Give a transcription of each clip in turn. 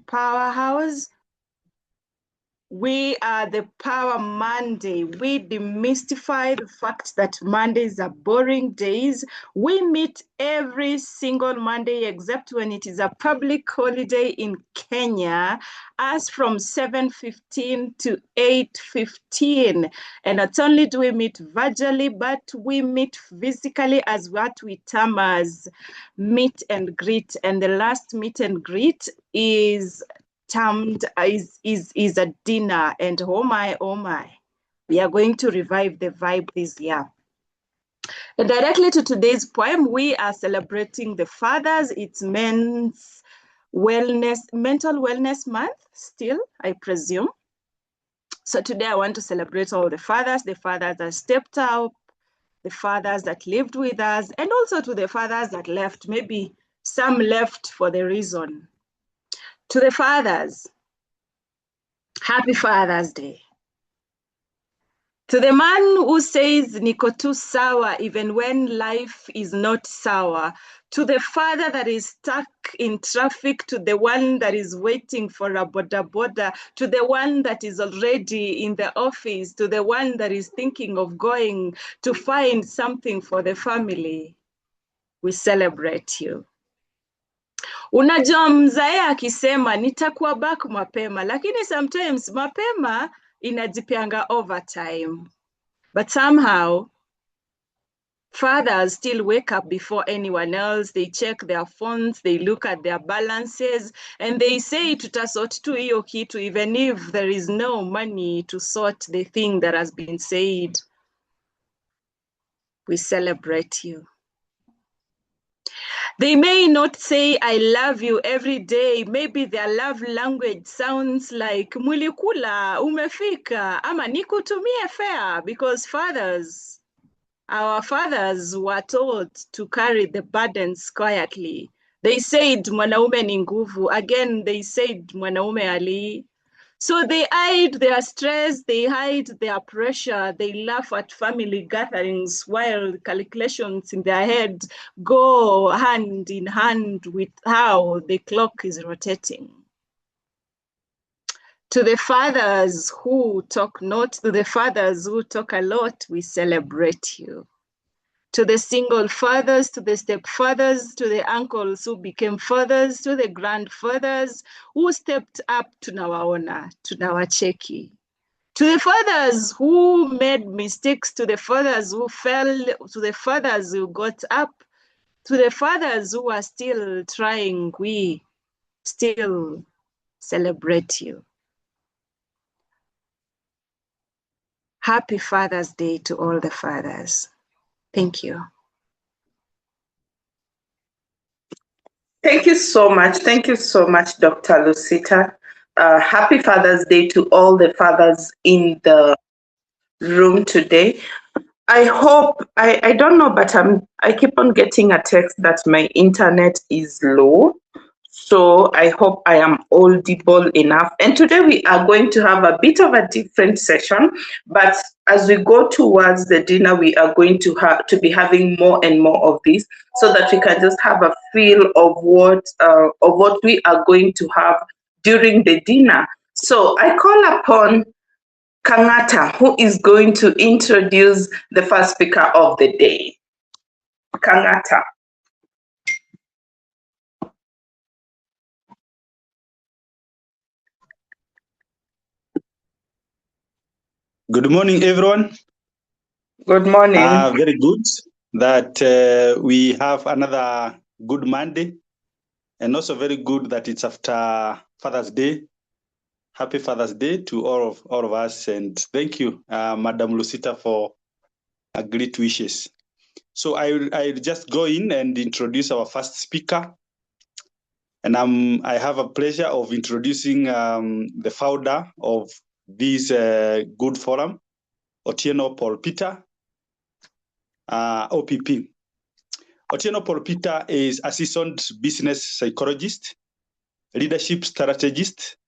Powerhouse. We are the Power Monday. We demystify the fact that Mondays are boring days. We meet every single Monday except when it is a public holiday in Kenya, as from 7:15 to 8:15. And not only do we meet virtually, but we meet physically as what we term as meet and greet. And the last meet and greet is termed is a dinner, and oh my, we are going to revive the vibe this year. And directly to today's poem, we are celebrating the fathers. It's mental wellness month still, I presume. So today I want to celebrate all the fathers that stepped up, the fathers that lived with us, and also to the fathers that left. Maybe some left for the reason. To the fathers, happy Father's Day. To the man who says niko tu sawa even when life is not sour. To the father that is stuck in traffic, to the one that is waiting for a boda, to the one that is already in the office, to the one that is thinking of going to find something for the family. We celebrate you. Unajua mzae akisema nitakuwa back mapema, lakini sometimes mapema inajipeanga overtime. But somehow, fathers still wake up before anyone else. They check their phones, they look at their balances, and they say tutasort tu hiyo kitu even if there is no money to sort the thing that has been said. We celebrate you. They may not say, I love you every day. Maybe their love language sounds like, mulikula, umefika, ama nikutumie fare, because our fathers were taught to carry the burdens quietly. They said, mwanaume ni nguvu. Again, they said, mwanaume ali. So they hide their stress, they hide their pressure, they laugh at family gatherings while calculations in their head go hand in hand with how the clock is rotating. To the fathers who talk not, to the fathers who talk a lot, we celebrate you. To the single fathers, to the stepfathers, to the uncles who became fathers, to the grandfathers who stepped up to nawaona, to nawacheki. To the fathers who made mistakes, to the fathers who fell, to the fathers who got up, to the fathers who are still trying, we still celebrate you. Happy Father's Day to all the fathers. Thank you. Thank you so much. Thank you so much, Dr. Lucita. Happy Father's Day to all the fathers in the room today. I hope, I don't know, but I keep on getting a text that my internet is low. So I hope I am audible enough. And today we are going to have a bit of a different session, but as we go towards the dinner, we are going to be having more and more of this so that we can just have a feel of what we are going to have during the dinner. So I call upon Kangata, who is going to introduce the first speaker of the day. Kangata. Good morning, everyone. Good morning. Very good that we have another good Monday, and also very good that it's after Father's Day. Happy Father's Day to all of us, and thank you, Madam Lucita, for great wishes. So I'll just go in and introduce our first speaker, and I have a pleasure of introducing the founder of this good forum, Otieno Paul Peter, OPP. Otieno Paul Peter is a seasoned business psychologist, leadership strategist,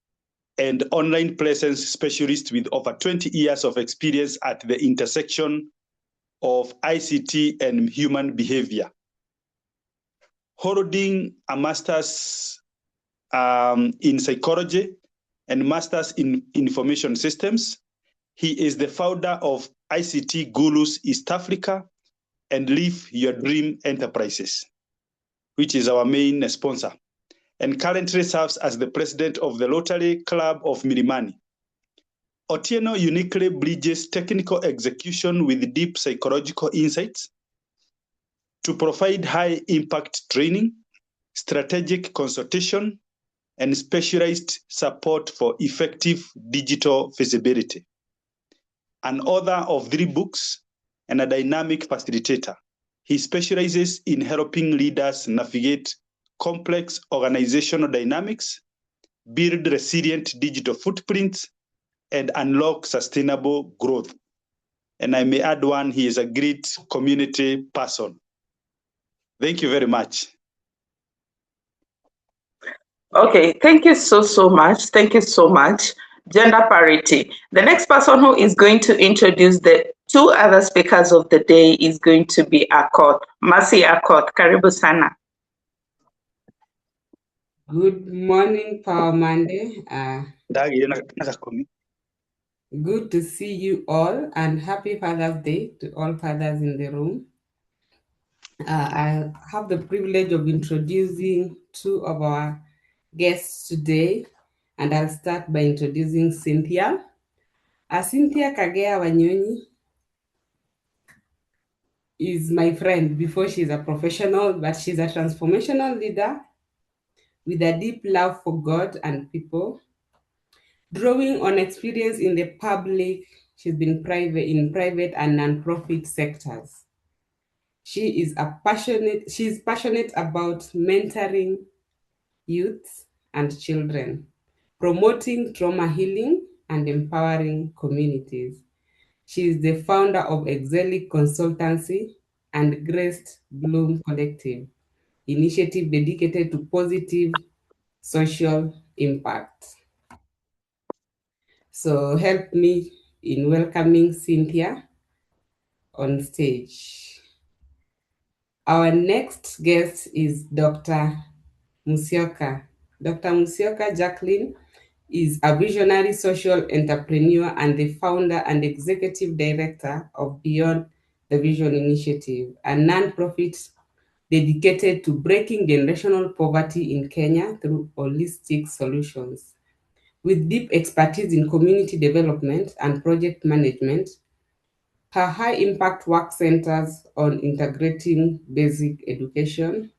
and online presence specialist with over 20 years of experience at the intersection of ICT and human behavior. Holding a master's in psychology and master's in information systems. He is the founder of ICT Gurus East Africa and Live Your Dream Enterprises, which is our main sponsor, and currently serves as the president of the Rotary Club of Milimani. Otieno uniquely bridges technical execution with deep psychological insights to provide high-impact training, strategic consultation, and specialized support for effective digital visibility. An author of 3 books and a dynamic facilitator, he specializes in helping leaders navigate complex organizational dynamics, build resilient digital footprints, and unlock sustainable growth. And I may add one, he is a great community person. Thank you very much. Okay, thank you so much. Thank you so much. Gender parity. The next person who is going to introduce the 2 other speakers of the day is going to be Akot. Mercy Akot, karibu sana. Good morning, Power Monday. Good to see you all, and happy Father's Day to all fathers in the room. I have the privilege of introducing 2 of our guests today, and I'll start by introducing Cynthia. Cynthia Kageha Wanyonyi is my friend before she's a professional, but she's a transformational leader with a deep love for God and people. Drawing on experience in the public, she's been in private and non-profit sectors. She's passionate about mentoring youth and children, promoting trauma healing, and empowering communities. She is the founder of Exelic Consultancy and Graced Bloom Collective, initiative dedicated to positive social impact. So help me in welcoming Cynthia on stage. Our next guest is Dr. Musyoka. Dr. Musyoka Jackline is a visionary social entrepreneur and the founder and executive director of Beyond the Vision Initiative, a non-profit dedicated to breaking generational poverty in Kenya through holistic solutions. With deep expertise in community development and project management, her high-impact work centers on integrating basic education,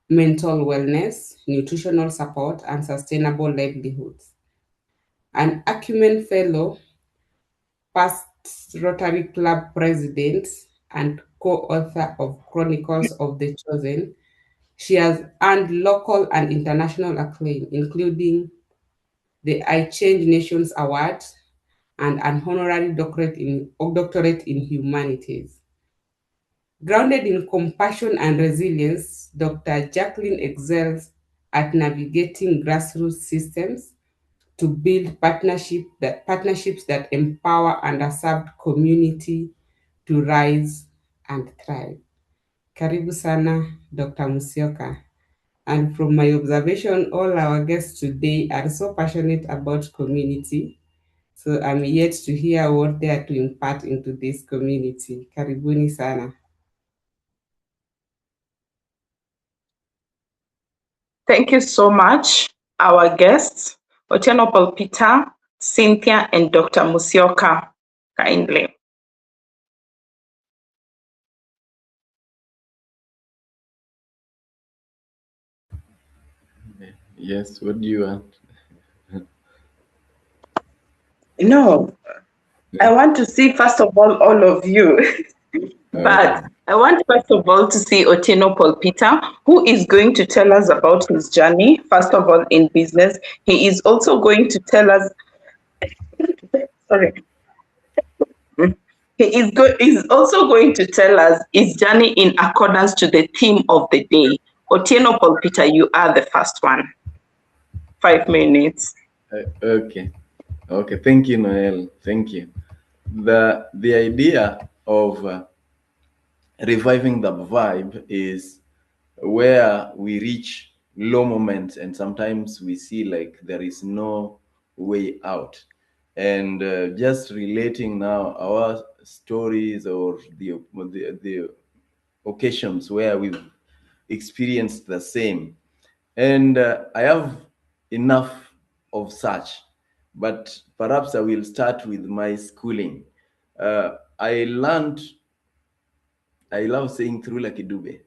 mental wellness, nutritional support, and sustainable livelihoods. An Acumen Fellow, past Rotary Club president, and co-author of Chronicles of the Chosen, she has earned local and international acclaim, including the I Change Nations Award and an honorary doctorate in humanities. Grounded in compassion and resilience, Dr. Jackline excels at navigating grassroots systems to build partnerships that empower underserved community to rise and thrive. Karibu sana, Dr. Musyoka. And from my observation, all our guests today are so passionate about community. So I'm yet to hear what they are to impart into this community. Karibuni sana. Thank you so much, our guests, Otieno Paul Peter, Cynthia, and Dr. Musyoka. Kindly. Yes, what do you want? No, I want to see, first of all of you. But I want, first of all, to see Otieno Paul Peter, who is going to tell us about his journey, first of all, in business. He is also going to tell us, he is also going to tell us his journey in accordance to the theme of the day. Otieno Paul Peter, you are the first one. 5 minutes. Okay. Thank you, Noel. Thank you. The idea of reviving the vibe is where we reach low moments, and sometimes we see like there is no way out. And just relating now our stories or the occasions where we've experienced the same. And I have enough of such, but perhaps I will start with my schooling. I learned, I love saying through like a dube,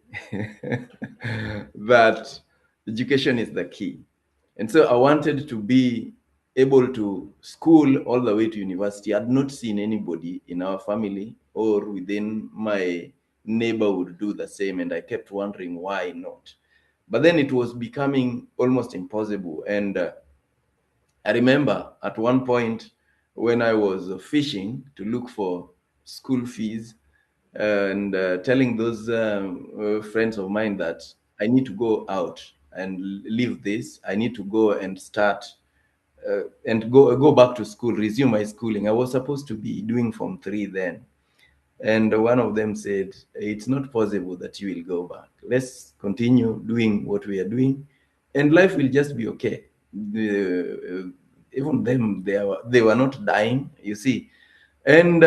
that education is the key. And so I wanted to be able to school all the way to university. I'd not seen anybody in our family or within my neighborhood do the same. And I kept wondering why not. But then it was becoming almost impossible. And I remember at one point when I was fishing to look for school fees, and telling those friends of mine that I need to go out and leave this. I need to go and start and go back to school, resume my schooling. I was supposed to be doing Form 3 then. And one of them said, it's not possible that you will go back. Let's continue doing what we are doing, and life will just be okay. Even them, they were not dying, you see. And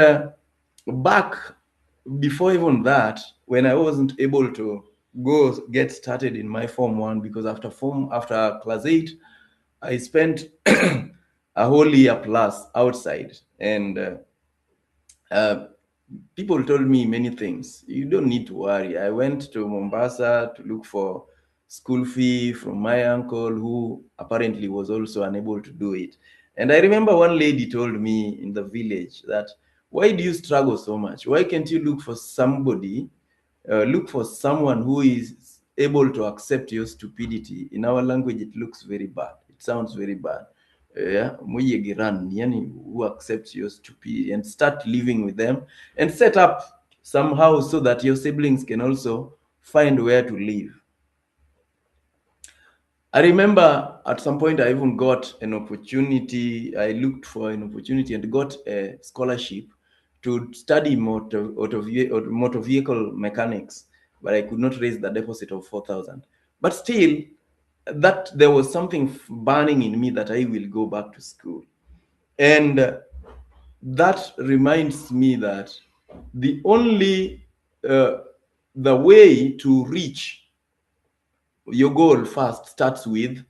back before even that, when I wasn't able to go get started in my Form 1, because after class 8, I spent a whole year plus outside. And people told me many things. You don't need to worry. I went to Mombasa to look for school fee from my uncle, who apparently was also unable to do it. And I remember one lady told me in the village that, why do you struggle so much? Why can't you look for somebody, look for someone who is able to accept your stupidity? In our language, it looks very bad. It sounds very bad. Yeah, who accepts your stupidity, and start living with them and set up somehow so that your siblings can also find where to live. I remember at some point I even got an opportunity. I looked for an opportunity and got a scholarship to study motor vehicle mechanics, but I could not raise the deposit of 4,000. But still, that there was something burning in me that I will go back to school. And that reminds me that the only the way to reach your goal first starts with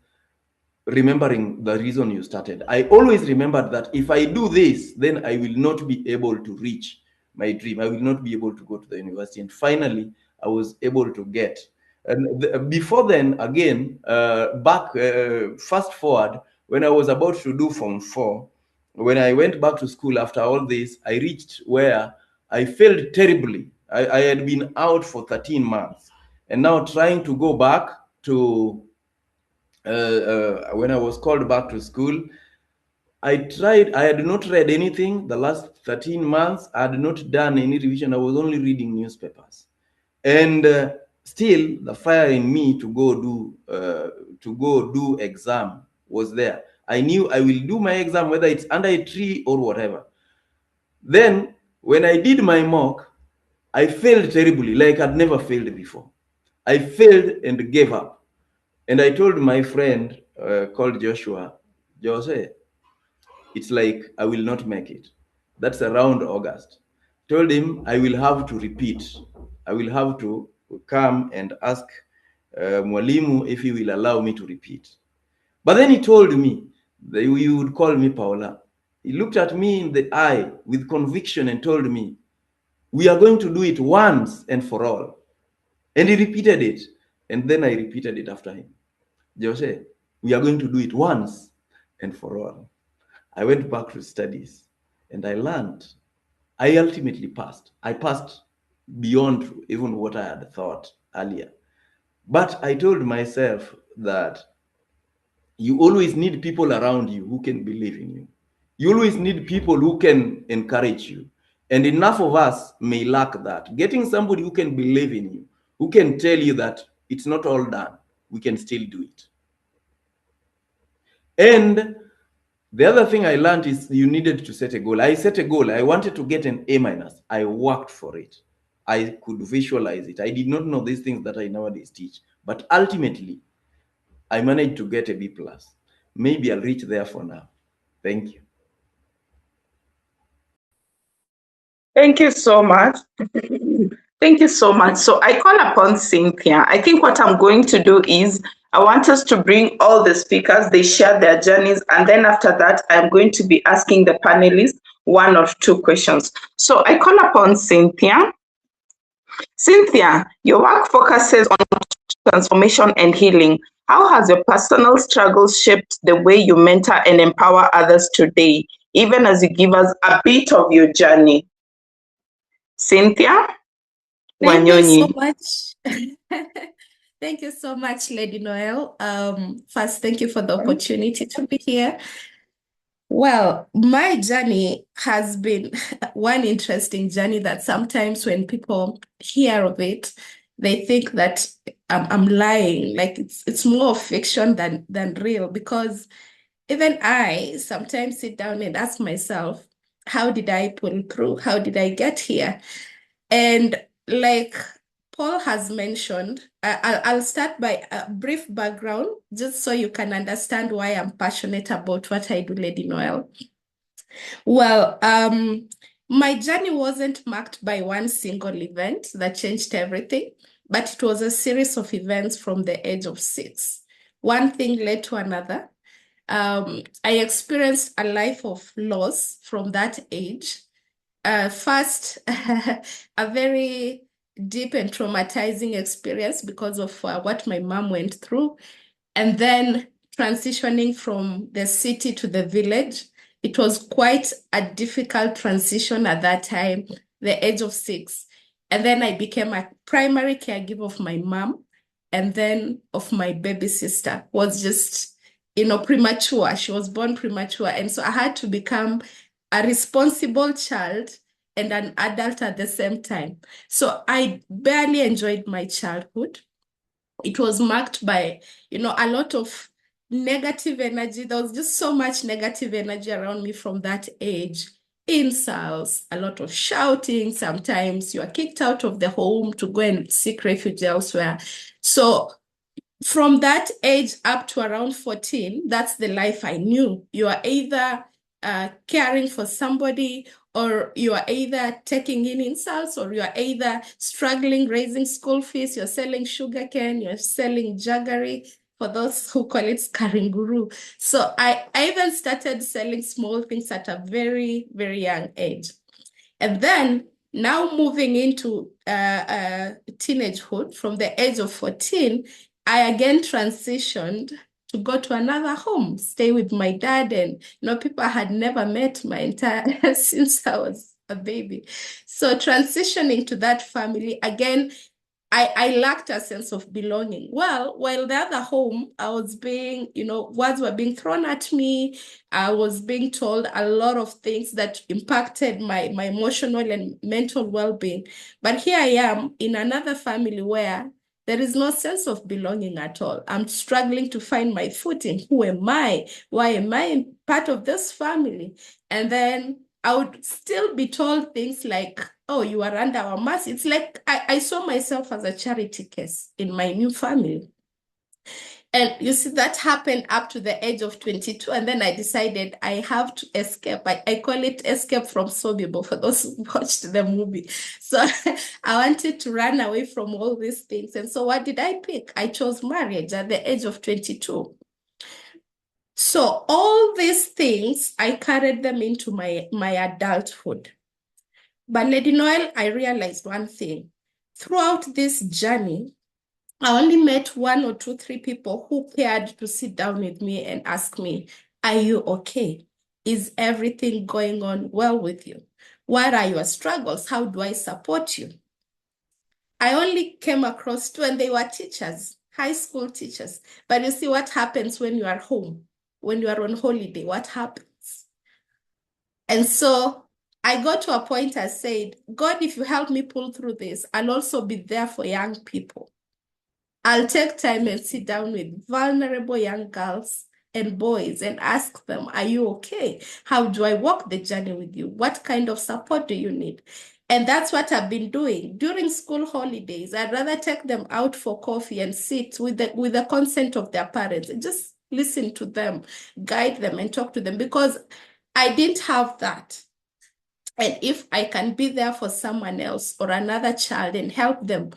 remembering the reason you started. I always remembered that if I do this, then I will not be able to reach my dream. I will not be able to go to the university. And finally, I was able to get. And before then, again, fast forward, when I was about to do Form 4, when I went back to school after all this, I reached where I failed terribly. I had been out for 13 months. And now trying to go back to when I was called back to school, I had not read anything the last 13 months. I had not done any revision. I was only reading newspapers. And still, the fire in me to go do exam was there. I knew I will do my exam, whether it's under a tree or whatever. Then, when I did my mock, I failed terribly, like I'd never failed before. I failed and gave up. And I told my friend called Joshua, Jose, it's like I will not make it. That's around August. Told him I will have to repeat. I will have to come and ask Mwalimu if he will allow me to repeat. But then he told me that you would call me Paula. He looked at me in the eye with conviction and told me, we are going to do it once and for all. And he repeated it. And then I repeated it after him. Jose, we are going to do it once and for all. I went back to studies and I learned. I ultimately passed. I passed beyond even what I had thought earlier. But I told myself that you always need people around you who can believe in you. You always need people who can encourage you. And enough of us may lack that. Getting somebody who can believe in you, who can tell you that it's not all done, we can still do it. And the other thing I learned is you needed to set a goal. I set a goal. I wanted to get an A-. I worked for it. I could visualize it. I did not know these things that I nowadays teach. But ultimately, I managed to get a B+. Maybe I'll reach there for now. Thank you. Thank you so much. Thank you so much. So I call upon Cynthia. I think what I'm going to do is I want us to bring all the speakers, they share their journeys, and then after that, I'm going to be asking the panelists 1 or 2 questions. So I call upon Cynthia. Cynthia, your work focuses on transformation and healing. How has your personal struggles shaped the way you mentor and empower others today, even as you give us a bit of your journey? Cynthia Thank you so Wanyonyi. much. Thank you so much, Lady Noel. First, thank you for the opportunity to be here. Well, my journey has been one interesting journey that sometimes when people hear of it, they think that I'm lying, like it's more of fiction than real, because even I sometimes sit down and ask myself, how did I pull through? How did I get here? And like Paul has mentioned, I'll start by a brief background, just so you can understand why I'm passionate about what I do, Lady Noel. Well, my journey wasn't marked by one single event that changed everything, but it was a series of events from the age of 6. One thing led to another. I experienced a life of loss from that age. First, a very deep and traumatizing experience because of what my mom went through. And then transitioning from the city to the village. It was quite a difficult transition at that time, the age of 6. And then I became a primary caregiver of my mom and then of my baby sister, who was just, premature. She was born premature. And so I had to become a responsible child and an adult at the same time. So I barely enjoyed my childhood. It was marked by, a lot of negative energy. There was just so much negative energy around me from that age. Insults, a lot of shouting. Sometimes you are kicked out of the home to go and seek refuge elsewhere. So from that age up to around 14, that's the life I knew. You are either caring for somebody, or you are either taking in insults, or you are either struggling raising school fees, you're selling sugarcane, you're selling jaggery, for those who call it skaringuru. So I even started selling small things at a very, very young age. And then now moving into teenagehood, from the age of 14, I again transitioned to go to another home, stay with my dad. And, people I had never met my entire, since I was a baby. So transitioning to that family, again, I lacked a sense of belonging. Well, while the other home, I was being, words were being thrown at me. I was being told a lot of things that impacted my emotional and mental well-being. But here I am in another family where there is no sense of belonging at all. I'm struggling to find my footing. Who am I? Why am I part of this family? And then I would still be told things like, oh, you are under our mercy. It's like I saw myself as a charity case in my new family. And you see, that happened up to the age of 22. And then I decided I have to escape. I call it Escape from Sobibor for those who watched the movie. So I wanted to run away from all these things. And so what did I pick? I chose marriage at the age of 22. So all these things, I carried them into my adulthood. But Lady Noel, I realized one thing. Throughout this journey, I only met 1 or 2, 3 people who cared to sit down with me and ask me, are you okay? Is everything going on well with you? What are your struggles? How do I support you? I only came across 2, and they were teachers, high school teachers. But you see what happens when you are home, when you are on holiday, what happens? And so I got to a point I said, God, if you help me pull through this, I'll also be there for young people. I'll take time and sit down with vulnerable young girls and boys and ask them, are you okay? How do I walk the journey with you? What kind of support do you need? And that's what I've been doing during school holidays. I'd rather take them out for coffee and sit with the consent of their parents and just listen to them, guide them, and talk to them, because I didn't have that. And if I can be there for someone else or another child and help them,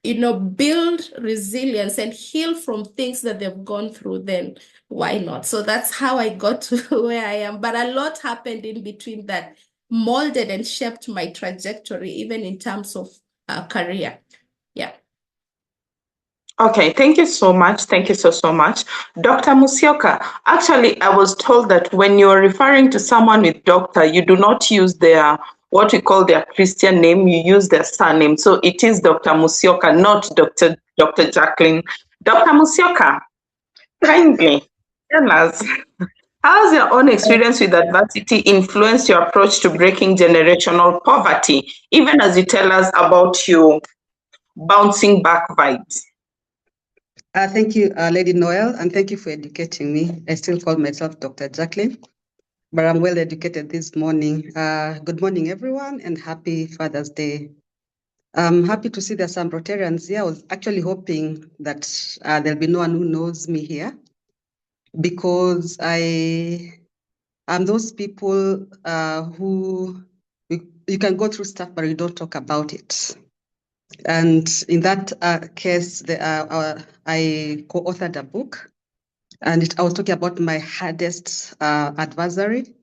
build resilience and heal from things that they've gone through, then why not? So that's how I got to where I am. But a lot happened in between that molded and shaped my trajectory, even in terms of career. Yeah. Okay, thank you so much. Thank you so much. Dr. Musyoka, actually, I was told that when you're referring to someone with doctor, you do not use what we call their Christian name, you use their surname. So it is Dr. Musyoka, not Dr. Jackline. Dr. Musyoka, kindly tell us, how has your own experience with adversity influenced your approach to breaking generational poverty, even as you tell us about your bouncing back vibes? Thank you, Lady Noel, and thank you for educating me. I still call myself Dr. Jackline, but I'm well educated this morning. Good morning, everyone, and happy Father's Day. I'm happy to see there's some Rotarians here. I was actually hoping that there'll be no one who knows me here, because I am those people who you can go through stuff, but you don't talk about it. And in that case, I co-authored a book, and I was talking about my hardest adversary.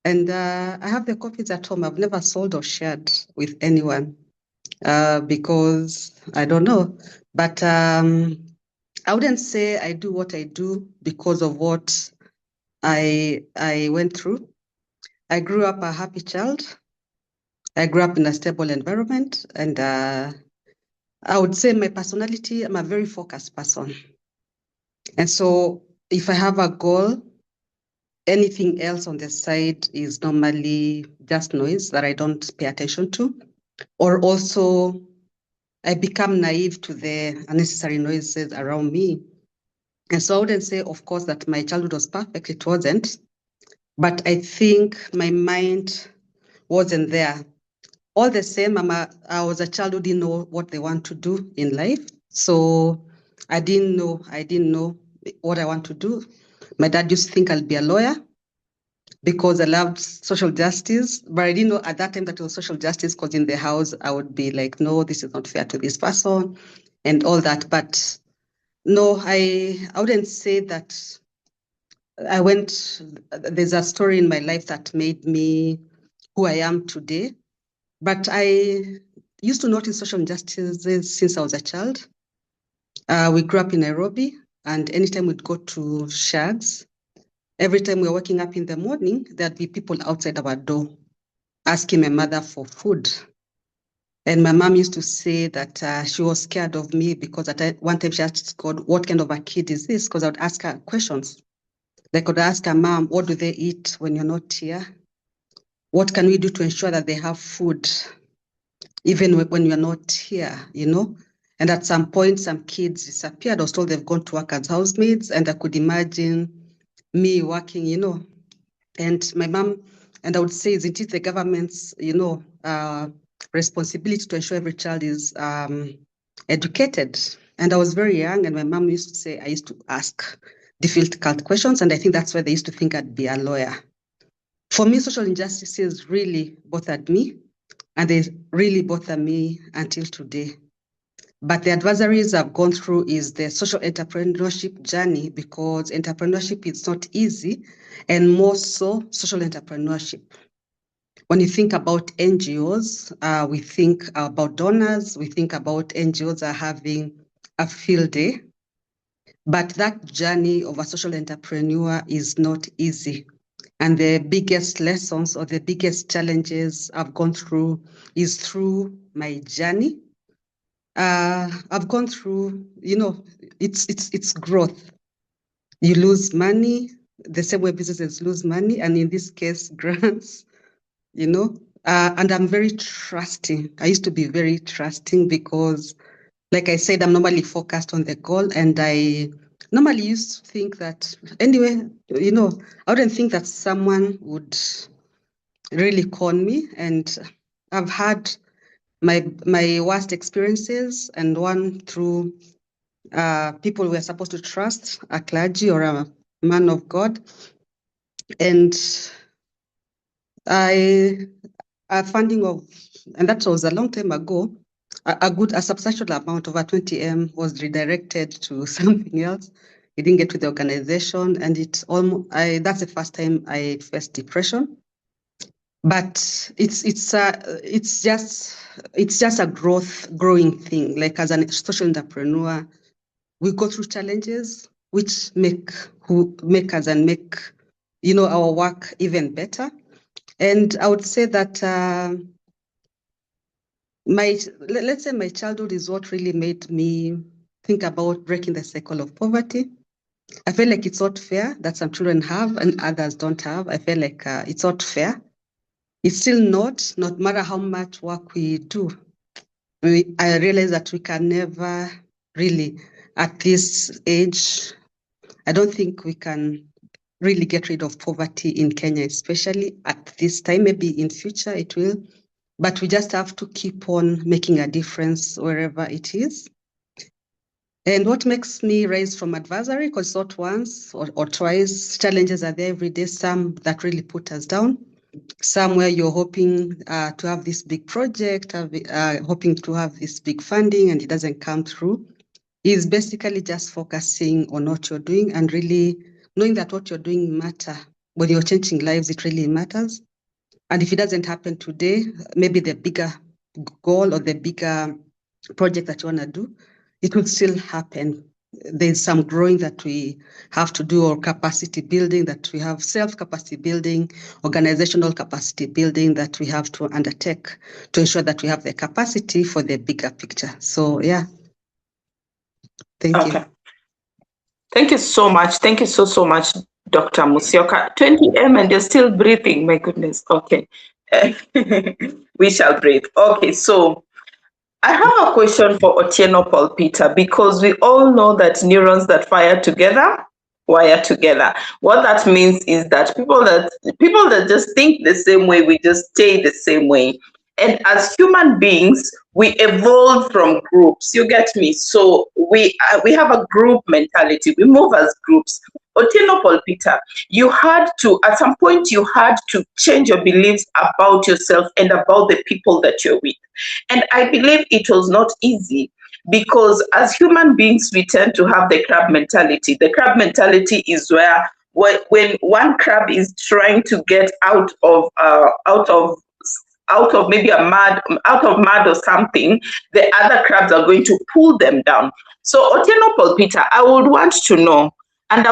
And I have the copies at home. I've never sold or shared with anyone because I don't know. But I wouldn't say I do what I do because of what I went through. I grew up a happy child. I grew up in a stable environment, and I would say my personality, I'm a very focused person. And so if I have a goal, anything else on the side is normally just noise that I don't pay attention to. Or also, I become naive to the unnecessary noises around me. And so I wouldn't say, of course, that my childhood was perfect. It wasn't. But I think my mind wasn't there. All the same, I was a child who didn't know what they want to do in life. So I didn't know what I want to do. My dad used to think I'll be a lawyer because I loved social justice, but I didn't know at that time that it was social justice, because in the house I would be like, no, this is not fair to this person and all that. But no, I wouldn't say that there's a story in my life that made me who I am today. But I used to notice social injustices since I was a child. We grew up in Nairobi, and anytime we'd go to shags, every time we were waking up in the morning, there'd be people outside our door asking my mother for food. And my mom used to say that she was scared of me because one time she asked God, what kind of a kid is this? Because I would ask her questions. Like I would ask her, Mom, what do they eat when you're not here? What can we do to ensure that they have food, even when you're not here, And at some point, some kids disappeared. I was told they've gone to work as housemaids, and I could imagine me working, And my mom, and I would say, isn't it the government's, responsibility to ensure every child is educated? And I was very young, and my mom used to say I used to ask difficult questions, and I think that's why they used to think I'd be a lawyer. For me, social injustices really bothered me, and they really bother me until today. But the adversaries I've gone through is the social entrepreneurship journey, because entrepreneurship is not easy, and more so social entrepreneurship. When you think about NGOs, we think about donors, we think about NGOs are having a field day, but that journey of a social entrepreneur is not easy. And the biggest lessons or the biggest challenges I've gone through is through my journey. I've gone through, it's growth. You lose money, the same way businesses lose money, and in this case, grants, and I'm very trusting. I used to be very trusting because, like I said, I'm normally focused on the goal, and I normally used to think that, anyway, I wouldn't think that someone would really con me, and I've had my worst experiences, and one through people we are supposed to trust, a clergy or a man of God. And a funding of, and that was a long time ago, a substantial amount, over 20 M, was redirected to something else. It didn't get to the organization, and that's the first time I faced depression. But it's just a growing thing. Like, as a social entrepreneur, we go through challenges which make us and make our work even better. And I would say that let's say my childhood is what really made me think about breaking the cycle of poverty. I feel like it's not fair that some children have and others don't have. I feel like it's not fair. It's still not matter how much work we do. I realize that we can never really, at this age, I don't think we can really get rid of poverty in Kenya, especially at this time. Maybe in future it will, but we just have to keep on making a difference wherever it is. And what makes me rise from adversary, because not once or twice, challenges are there every day, some that really put us down, some where you're hoping to have this big project, hoping to have this big funding, and it doesn't come through, is basically just focusing on what you're doing and really knowing that what you're doing matter. When you're changing lives, it really matters. And if it doesn't happen today, maybe the bigger goal or the bigger project that you want to do, it will still happen. There's some growing that we have to do, or capacity building that we have, self-capacity building, organizational capacity building that we have to undertake to ensure that we have the capacity for the bigger picture. So, yeah. Thank you. Thank you so much. Thank you so much, Dr. Musyoka. 20 M and you're still breathing. My goodness. Okay. We shall breathe. Okay, so I have a question for Otieno Paul Peter, because we all know that neurons that fire together wire together. What that means is that people that just think the same way, we just stay the same way. And as human beings, we evolve from groups. You get me? So we have a group mentality. We move as groups. Otieno Paul Peter, at some point, you had to change your beliefs about yourself and about the people that you're with. And I believe it was not easy, because as human beings, we tend to have the crab mentality. The crab mentality is where when one crab is trying to get out of maybe out of mud or something, the other crabs are going to pull them down. So Otieno Paul Peter, I would want to know, and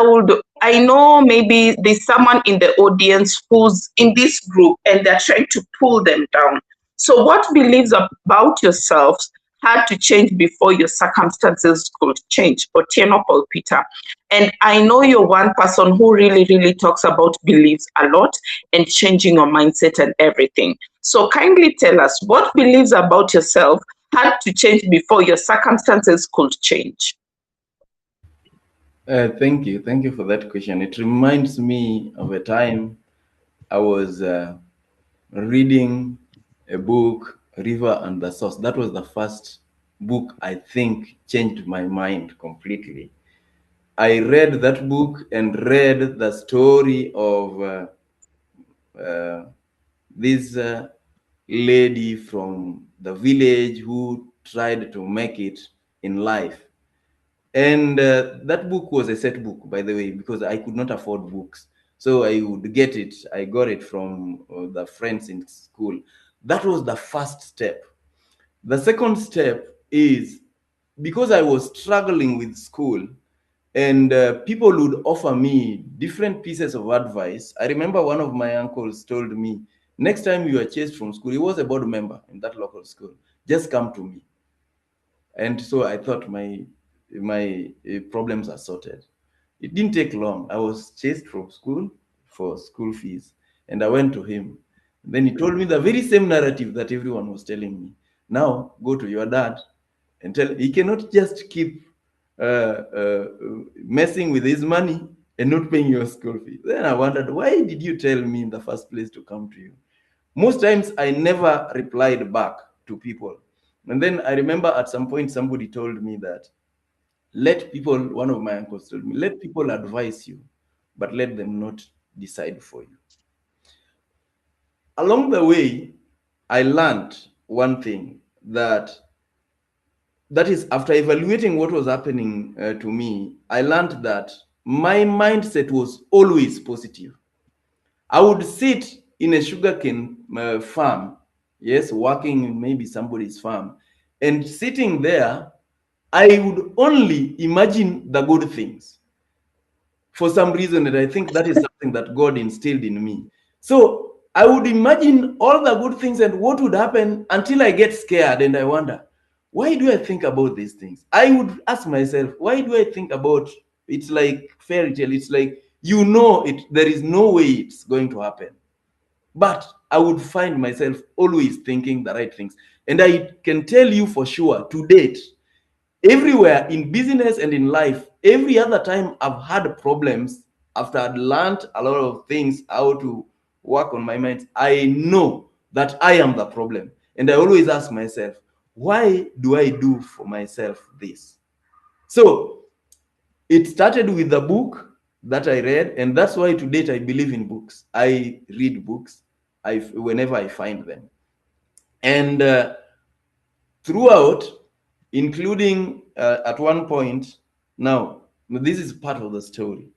I know maybe there's someone in the audience who's in this group and they're trying to pull them down. So what beliefs about yourselves had to change before your circumstances could change? Otieno Paul Peter. And I know you're one person who really, really talks about beliefs a lot and changing your mindset and everything. So kindly tell us, what beliefs about yourself had to change before your circumstances could change? Thank you. Thank you for that question. It reminds me of a time I was reading a book, River and the Source. That was the first book I think changed my mind completely. I read that book and read the story of this lady from the village who tried to make it in life. And that book was a set book, by the way, because I could not afford books. So I would get it. I got it from the friends in school. That was the first step. The second step is, because I was struggling with school, and people would offer me different pieces of advice. I remember one of my uncles told me, next time you are chased from school, he was a board member in that local school, just come to me. And so I thought my problems are sorted. It didn't take long. I was chased from school for school fees, and I went to him. Then he told me the very same narrative that everyone was telling me. Now go to your dad and tell him he cannot just keep messing with his money and not paying your school fee. Then I wondered, why did you tell me in the first place to come to you? Most times I never replied back to people. And then I remember at some point somebody told me that let people, one of my uncles told me, let people advise you, but let them not decide for you. Along the way, I learned one thing, that is, after evaluating what was happening to me, I learned that my mindset was always positive. I would sit in a sugarcane farm, yes, working in maybe somebody's farm, and sitting there, I would only imagine the good things for some reason, and I think that is something that God instilled in me. So I would imagine all the good things and what would happen until I get scared and I wonder, why do I think about these things? I would ask myself, why do I think about it's like fairy tale? It's like, you know, there is no way it's going to happen. But I would find myself always thinking the right things. And I can tell you for sure, to date, everywhere in business and in life, every other time I've had problems, after I'd learned a lot of things, how to work on my mind, I know that I am the problem. And I always ask myself, why do I do for myself this? So it started with the book that I read, and that's why to date I believe in books. I read books whenever I find them. And throughout, including at one point, now this is part of the story.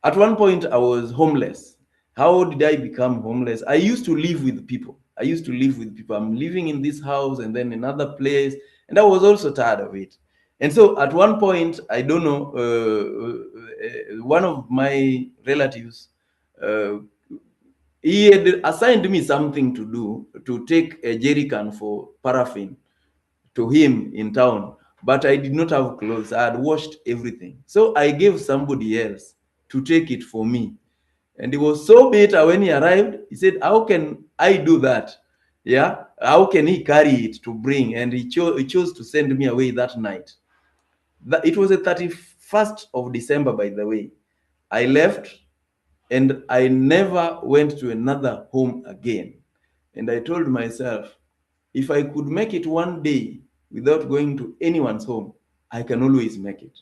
At one point, I was homeless. How did I become homeless? I used to live with people. I'm living in this house and then another place, and I was also tired of it. And so at one point, I don't know, one of my relatives, he had assigned me something to do, to take a jerry can for paraffin to him in town, but I did not have clothes. I had washed everything. So I gave somebody else to take it for me. And he was so bitter when he arrived. He said, how can I do that? Yeah, how can he carry it to bring? And he chose to send me away that night. It was the 31st of December, by the way. I left and I never went to another home again. And I told myself, if I could make it one day without going to anyone's home, I can always make it.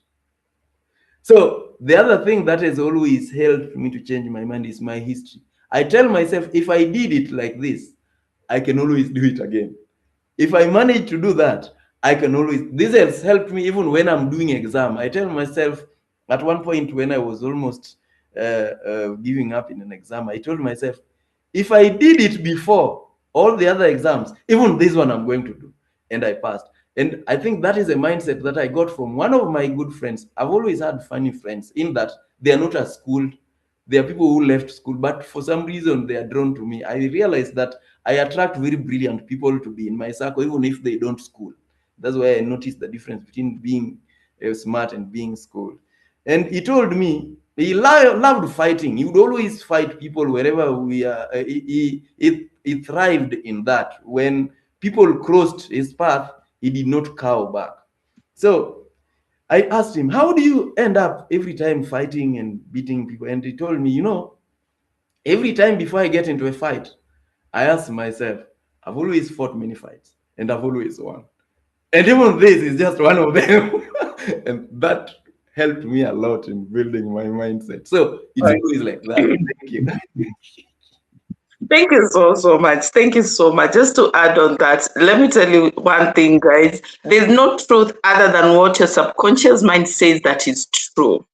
So the other thing that has always helped me to change my mind is my history. I tell myself, if I did it like this, I can always do it again. If I manage to do that, I can always, this has helped me even when I'm doing exam. I tell myself, at one point when I was almost giving up in an exam, I told myself, if I did it before all the other exams, even this one I'm going to do. And I passed. And I think that is a mindset that I got from one of my good friends. I've always had funny friends in that they are not as schooled. There are people who left school, but for some reason they are drawn to me. I realized that I attract very brilliant people to be in my circle, even if they don't school. That's why I noticed the difference between being smart and being schooled. And he told me he loved fighting. He would always fight people wherever we are. He thrived in that. When people crossed his path, he did not cow back. So I asked him, how do you end up every time fighting and beating people? And he told me, every time before I get into a fight, I ask myself, I've always fought many fights and I've always won. And even this is just one of them. And that helped me a lot in building my mindset. So it's always like that. Thank you. Thank you so much. Thank you so much. Just to add on that, let me tell you one thing, guys. There's no truth other than what your subconscious mind says that is true.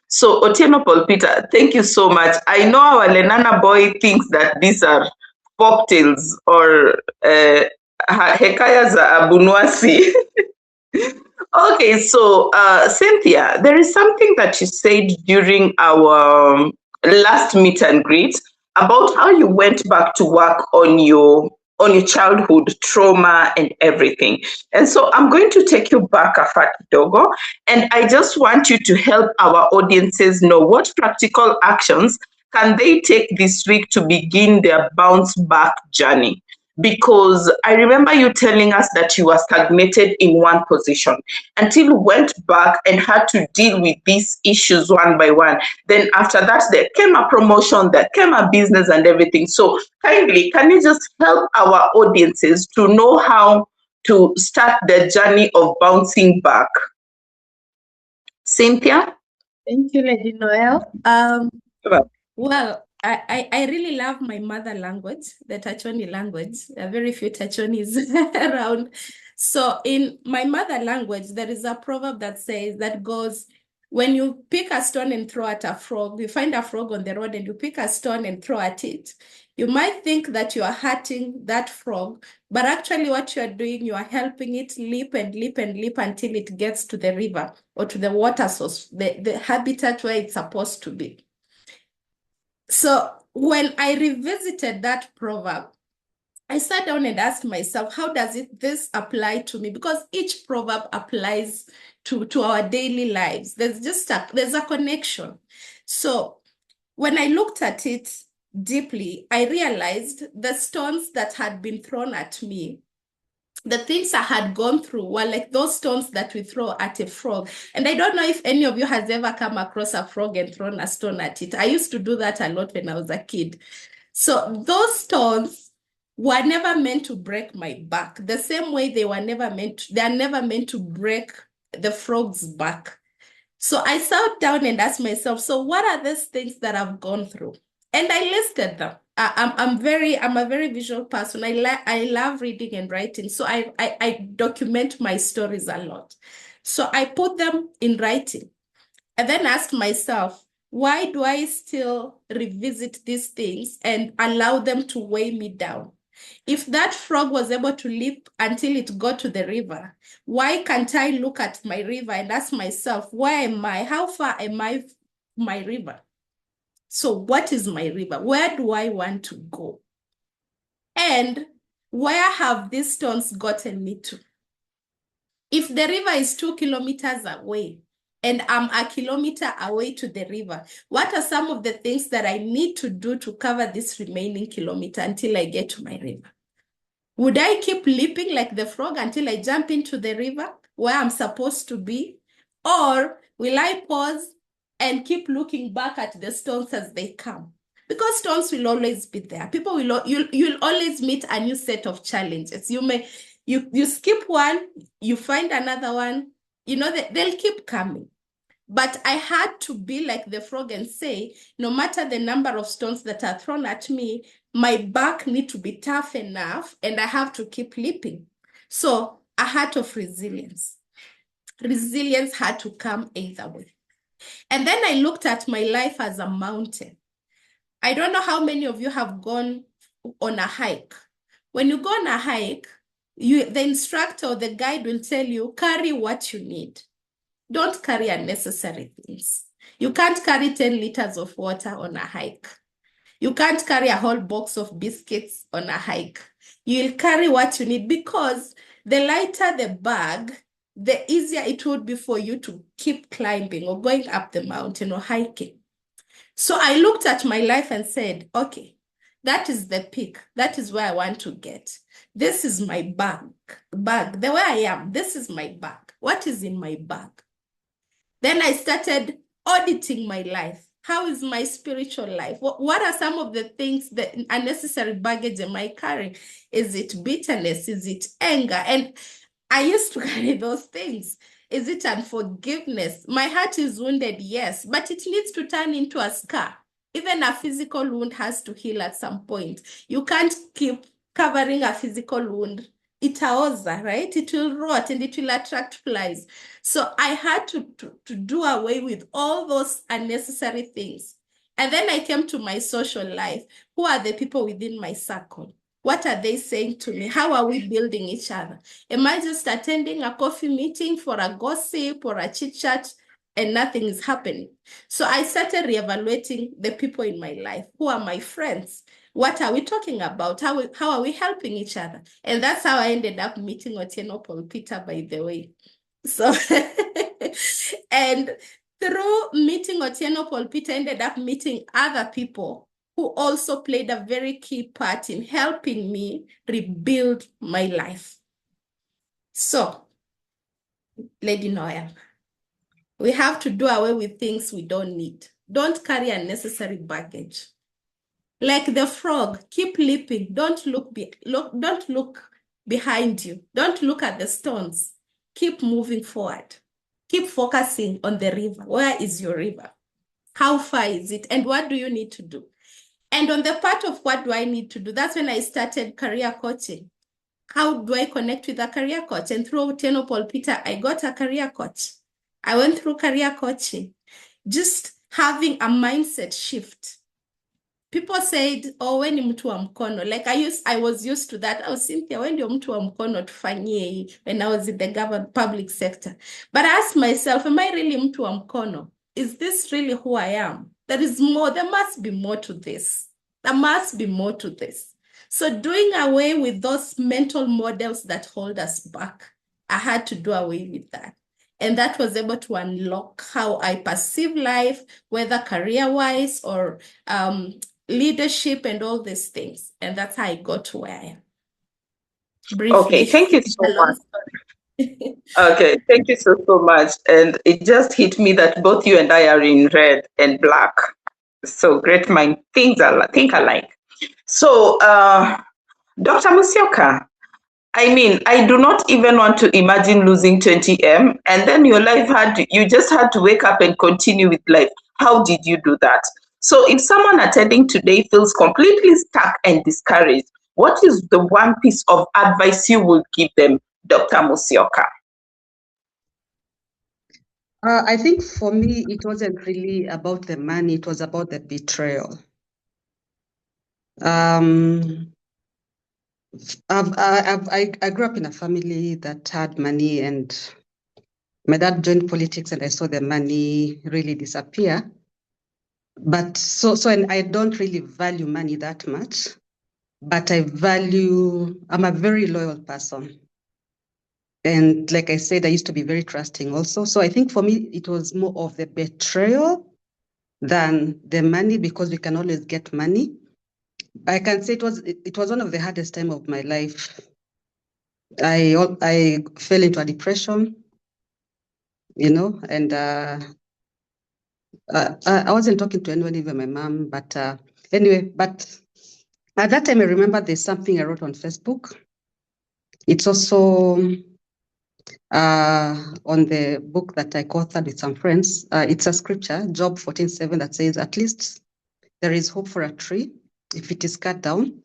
So, Otieno Paul Peter, thank you so much. I know our Lenana boy thinks that these are folktales or hekayas abunwasi. Okay, so Cynthia, there is something that you said during our last meet and greet about how you went back to work on your childhood trauma and everything. And so I'm going to take you back a fat dogo, and I just want you to help our audiences know what practical actions can they take this week to begin their bounce back journey. because I remember you telling us that you were stagnated in one position until you went back and had to deal with these issues one by one. Then after that, there came a promotion, there came a business and everything. So kindly, can you just help our audiences to know how to start the journey of bouncing back? Cynthia? Thank you, Lady Noel. Well, Well, I really love my mother language, the Tachoni language. There are very few Tachonis around. So in my mother language, there is a proverb that goes, when you pick a stone and throw at a frog, you find a frog on the road and you pick a stone and throw at it. You might think that you are hurting that frog, but actually what you are doing, you are helping it leap and leap and leap until it gets to the river or to the water source, the habitat where it's supposed to be. So when I revisited that proverb, I sat down and asked myself, how does this apply to me? Because each proverb applies to our daily lives. There's a connection. So when I looked at it deeply, I realized the stones that had been thrown at me, the things I had gone through were like those stones that we throw at a frog. And I don't know if any of you has ever come across a frog and thrown a stone at it. I used to do that a lot when I was a kid. So those stones were never meant to break my back. The same way they're never meant to break the frog's back. So I sat down and asked myself, so what are these things that I've gone through? And I listed them. I'm a very visual person. I love reading and writing. So I document my stories a lot. So I put them in writing and then asked myself, why do I still revisit these things and allow them to weigh me down? If that frog was able to leap until it got to the river, why can't I look at my river and ask myself, where am I? How far am I from my river? So what is my river? Where do I want to go? And where have these stones gotten me to? If the river is 2 kilometers away and I'm a kilometer away to the river, what are some of the things that I need to do to cover this remaining kilometer until I get to my river? Would I keep leaping like the frog until I jump into the river where I'm supposed to be? Or will I pause and keep looking back at the stones as they come? Because stones will always be there. You'll always meet a new set of challenges. You skip one, you find another one, they'll keep coming. But I had to be like the frog and say, no matter the number of stones that are thrown at me, my back needs to be tough enough and I have to keep leaping. So a heart of resilience. Resilience had to come either way. And then I looked at my life as a mountain. I don't know how many of you have gone on a hike. When you go on a hike, the instructor or the guide will tell you, carry what you need. Don't carry unnecessary things. You can't carry 10 liters of water on a hike. You can't carry a whole box of biscuits on a hike. You'll carry what you need because the lighter the bag, the easier it would be for you to keep climbing or going up the mountain or hiking. So I looked at my life and said, okay, that is the peak. That is where I want to get. This is my bag. The way I am, this is my bag. What is in my bag? Then I started auditing my life. How is my spiritual life? What are some of the things, that unnecessary baggage am I carrying? Is it bitterness? Is it anger? And I used to carry those things. Is it unforgiveness? My heart is wounded, yes, but it needs to turn into a scar. Even a physical wound has to heal at some point. You can't keep covering a physical wound. Itaoza, right? It will rot and it will attract flies. So I had to do away with all those unnecessary things. And then I came to my social life. Who are the people within my circle? What are they saying to me? How are we building each other? Am I just attending a coffee meeting for a gossip or a chit chat and nothing is happening? So I started reevaluating the people in my life. Who are my friends? What are we talking about? How are we helping each other? And that's how I ended up meeting Otieno Paul Peter, by the way. So, and through meeting Otieno Paul Peter, ended up meeting other people who also played a very key part in helping me rebuild my life. So, Lady Noel, we have to do away with things we don't need. Don't carry unnecessary baggage. Like the frog, keep leaping. Don't look behind you. Don't look at the stones. Keep moving forward. Keep focusing on the river. Where is your river? How far is it? And what do you need to do? And on the part of what do I need to do, that's when I started career coaching. How do I connect with a career coach? And through Otieno Paul Peter, I got a career coach. I went through career coaching, just having a mindset shift. People said, oh, when mtu wa mkono, like I was used to that. Oh, Cynthia, when you're mtu wa mkono tufanyie, when I was in the government public sector. But I asked myself, am I really mtu wa mkono? Is this really who I am? There is more, there must be more to this. There must be more to this. So doing away with those mental models that hold us back, I had to do away with that. And that was able to unlock how I perceive life, whether career-wise or leadership and all these things. And that's how I got to where I am. Briefly. Okay, thank you so much. Okay, thank you so much. And it just hit me that both you and I are in red and black. So great mind think alike. So, Dr. Musyoka, I mean, I do not even want to imagine losing 20M and then your life you just had to wake up and continue with life. How did you do that? So if someone attending today feels completely stuck and discouraged, what is the one piece of advice you would give them, Dr. Musyoka? I think for me, it wasn't really about the money, it was about the betrayal. I grew up in a family that had money, and my dad joined politics and I saw the money really disappear. But and I don't really value money that much, but I'm a very loyal person. And like I said, I used to be very trusting also. So I think for me, it was more of the betrayal than the money, because we can always get money. I can say it was one of the hardest time of my life. I fell into a depression, and I wasn't talking to anyone, even my mom. But anyway, but at that time, I remember there's something I wrote on Facebook. It's also on the book that I co-authored with some friends. It's a scripture, Job 14:7, that says, at least there is hope for a tree. If it is cut down,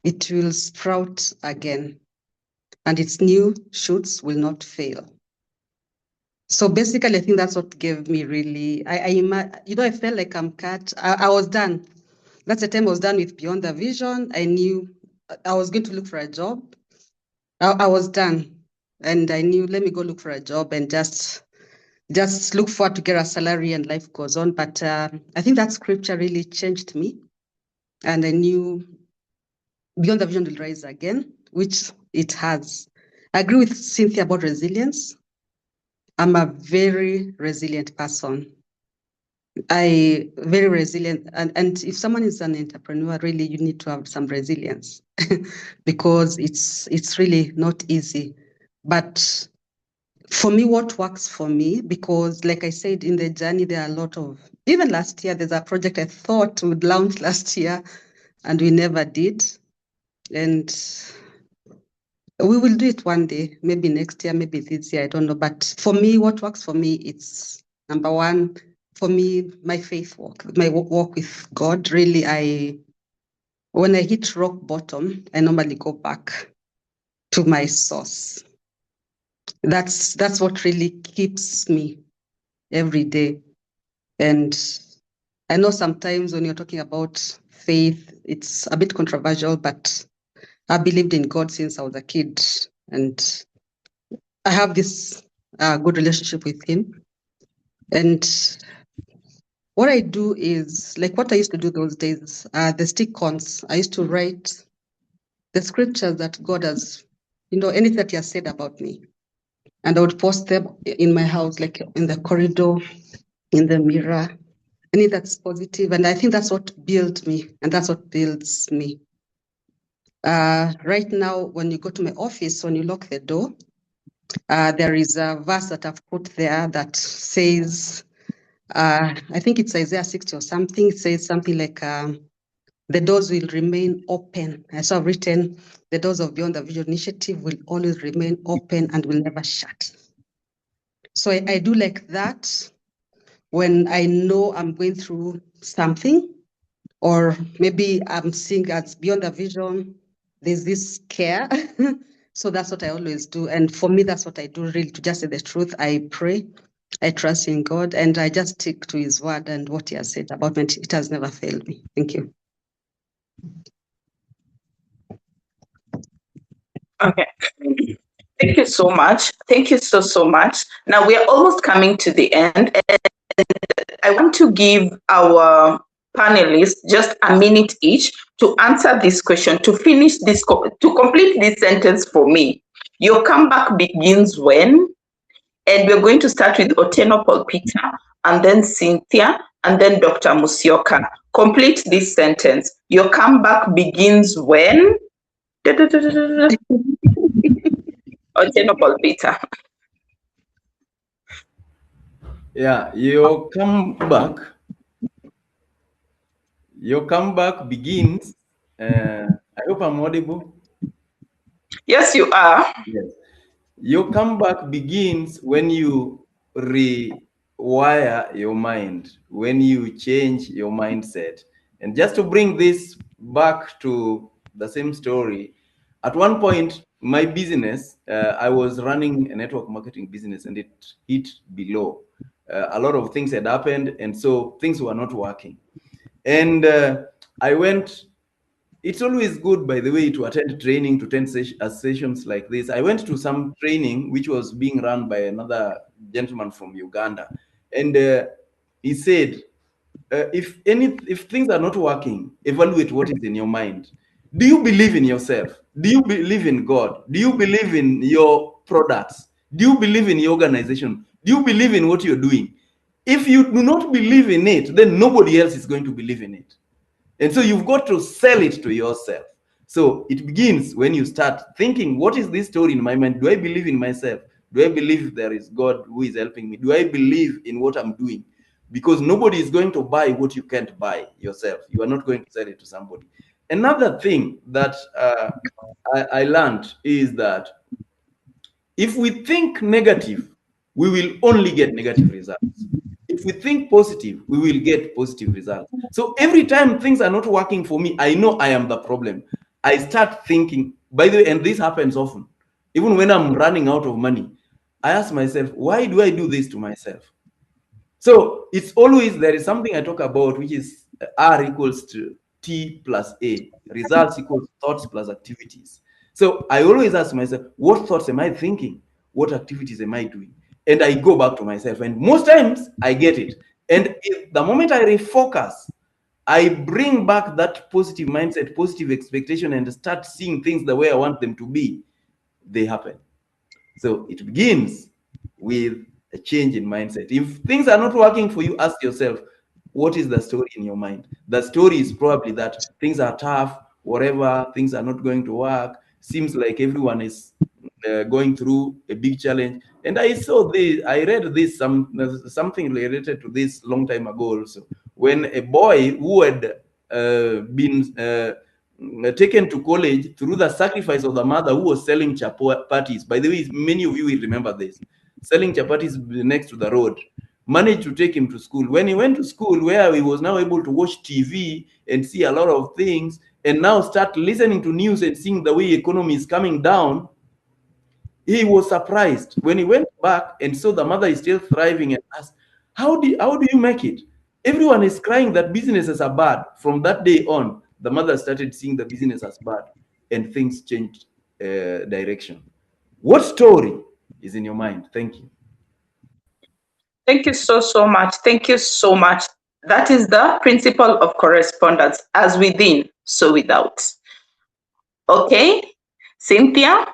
it will sprout again, and its new shoots will not fail. So basically, I think that's what gave me really, I felt like I'm cut. I was done. That's the time I was done with Beyond the Vision. I knew I was going to look for a job. I was done. And I knew, let me go look for a job and just look forward to get a salary and life goes on. But I think that scripture really changed me. And I knew Beyond the Vision will rise again, which it has. I agree with Cynthia about resilience. I'm a very resilient person. Very resilient. And if someone is an entrepreneur, really, you need to have some resilience because it's really not easy. But for me, what works for me, because like I said, in the journey, there are a lot of, even last year, there's a project I thought would launch last year and we never did. And we will do it one day, maybe next year, maybe this year, I don't know. But for me, what works for me, it's number one, for me, my faith walk, my walk with God. Really, when I hit rock bottom, I normally go back to my source. That's what really keeps me every day. And I know sometimes when you're talking about faith, it's a bit controversial, but I believed in God since I was a kid, and I have this good relationship with him. And what I do is, like what I used to do those days, the stick-ons, I used to write the scriptures that God has, anything that he has said about me. And I would post them in my house, like in the corridor, in the mirror. I need that's positive, and I think that's what built me, and that's what builds me. Right now, when you go to my office, when you lock the door, there is a verse that I've put there that says, I think it's Isaiah 60 or something. It says something like, the doors will remain open. I saw written, the doors of Beyond the Vision Initiative will always remain open and will never shut. So I do like that when I know I'm going through something, or maybe I'm seeing as Beyond the Vision, there's this care. So that's what I always do. And for me, that's what I do, really, to just say the truth. I pray, I trust in God, and I just stick to his word and what he has said about me. It has never failed me. Thank you. Okay. Thank you so much. Thank you so much. Now we are almost coming to the end, and I want to give our panelists just a minute each to answer this question, to finish this, to complete this sentence for me. Your comeback begins when? And we're going to start with Otieno Paul Peter, and then Cynthia, and then Dr. Musyoka. Complete this sentence. Your comeback begins when? Otieno Paul Peter. Yeah, your comeback begins. I hope I'm audible. Yes, you are. Yes. Your comeback begins when you rewire your mind, when you change your mindset. And just to bring this back to the same story, at one point, my business, I was running a network marketing business, and it hit below. A lot of things had happened, and so things were not working. And I went. It's always good, by the way, to attend training, to attend sessions like this. I went to some training which was being run by another gentleman from Uganda, and he said, if things are not working, evaluate what is in your mind. Do you believe in yourself? Do you believe in God? Do you believe in your products? Do you believe in your organization? Do you believe in what you're doing? If you do not believe in it, then nobody else is going to believe in it. And so you've got to sell it to yourself. So it begins when you start thinking, what is this story in my mind? Do I believe in myself? Do I believe there is God who is helping me? Do I believe in what I'm doing? Because nobody is going to buy what you can't buy yourself. You are not going to sell it to somebody. Another thing that I learned is that if we think negative, we will only get negative results. If we think positive, we will get positive results. So every time things are not working for me, I know I am the problem. I start thinking, by the way, and this happens often, even when I'm running out of money, I ask myself, why do I do this to myself? So it's always, there is something I talk about, which is R equals to T plus A. Results equals thoughts plus activities. So I always ask myself, what thoughts am I thinking? What activities am I doing? And I go back to myself. And most times I get it. And the moment I refocus, I bring back that positive mindset, positive expectation, and start seeing things the way I want them to be, they happen. So it begins with a change in mindset. If things are not working for you, ask yourself, what is the story in your mind? The story is probably that things are tough, whatever, things are not going to work. Seems like everyone is going through a big challenge. And I saw this, I read this, something related to this long time ago also, when a boy who had been taken to college through the sacrifice of the mother who was selling chapatis. By the way, many of you will remember this. Selling chapatis next to the road. Managed to take him to school. When he went to school, where he was now able to watch TV and see a lot of things, and now start listening to news and seeing the way economy is coming down, he was surprised when he went back and saw the mother is still thriving, and asked, how do you make it? Everyone is crying that businesses are bad. From that day on, the mother started seeing the business as bad, and things changed direction. What story is in your mind? Thank you. Thank you so much. Thank you so much. That is the principle of correspondence, as within, so without. Okay, Cynthia,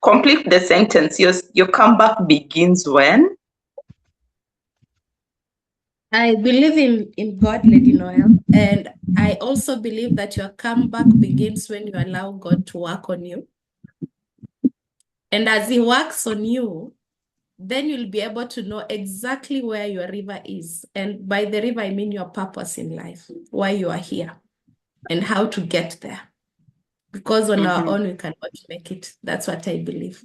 complete the sentence. Your comeback begins when? I believe in God, Lady Noel, and I also believe that your comeback begins when you allow God to work on you. And as He works on you, then you'll be able to know exactly where your river is. And by the river, I mean your purpose in life, why you are here, and how to get there. Because on our own, we cannot make it. That's what I believe.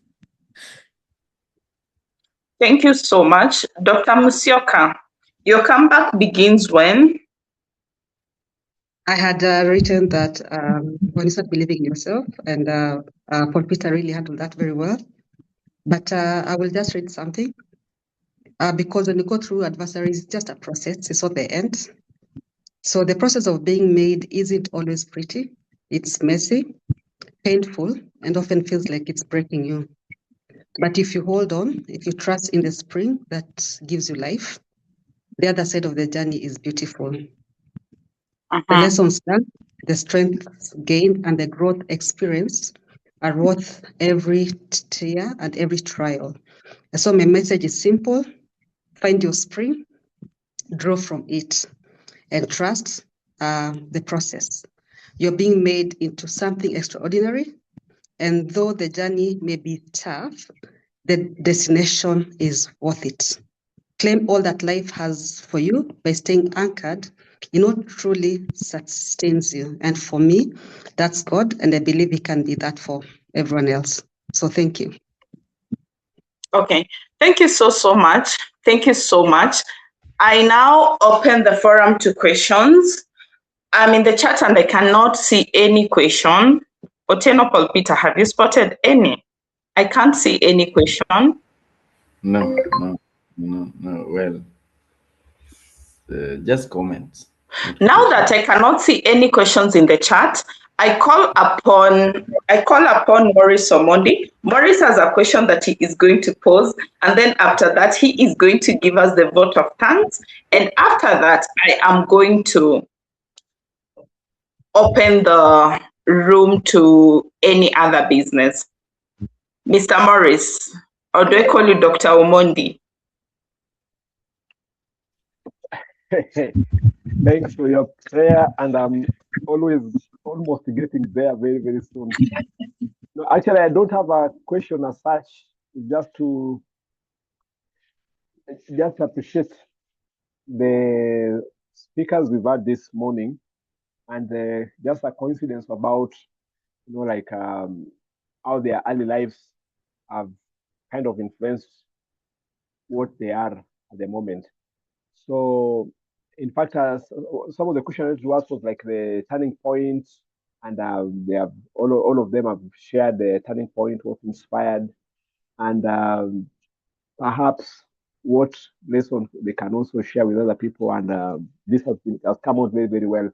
Thank you so much. Dr. Musyoka, your comeback begins when? I had written that when you start believing in yourself, and Paul Peter really handled that very well. But I will just read something because when you go through adversaries, it's just a process, it's not the end. So the process of being made isn't always pretty. It's messy, painful, and often feels like it's breaking you. But if you hold on, if you trust in the spring that gives you life, the other side of the journey is beautiful. The lessons learned, the strength gained, and the growth experienced are worth every tear and every trial. And so my message is simple: find your spring, draw from it, and trust the process. You're being made into something extraordinary, and though the journey may be tough, the destination is worth it. Claim all that life has for you by staying anchored in what truly sustains you. And for me, that's God, and I believe He can be that for everyone else. So thank you. Okay, thank you so much. Thank you so much. I now open the forum to questions. I'm in the chat and I cannot see any question. Otieno Paul Peter, have you spotted any? I can't see any question. No. Well, just comments. Now that I cannot see any questions in the chat, I call upon Maurice Omondi. Maurice has a question that he is going to pose, and then after that, he is going to give us the vote of thanks. And after that, I am going to open the room to any other business. Mr. Morris, or do I call you Dr. Omondi? Thanks for your prayer, and I'm almost getting there very, very soon. No, actually, I don't have a question as such. Just appreciate the speakers we've had this morning, and just a coincidence about how their early lives have kind of influenced what they are at the moment. So, in fact, some of the questions to ask was like the turning point, and they have all of them have shared the turning point, what inspired, and perhaps what lesson they can also share with other people. And this has come out very, very well.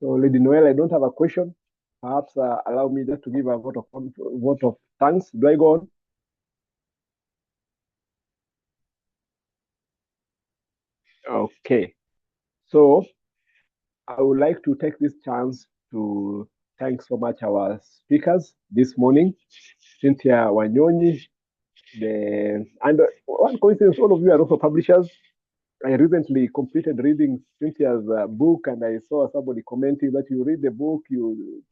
So, Lady Noel, I don't have a question. Perhaps allow me just to give a vote of thanks. Do I go on? Okay. So I would like to take this chance to thank so much our speakers this morning, Cynthia Wanyonyi, and one coincidence, all of you are also publishers. I recently completed reading Cynthia's book, and I saw somebody commenting that you read the book, you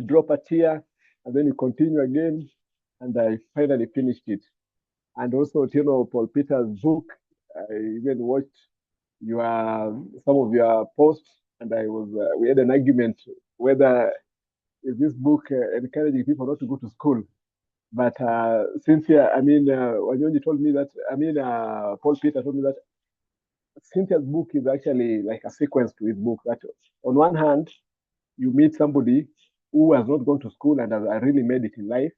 drop a tear, and then you continue again, and I finally finished it. And also, Otieno Paul Peter's book, I even watched some of your posts, and we had an argument whether is this book encouraging people not to go to school. But Cynthia, Wanyonyi told me that, Paul Peter told me that Cynthia's book is actually like a sequence to his book. That on one hand, you meet somebody who has not gone to school and has really made it in life,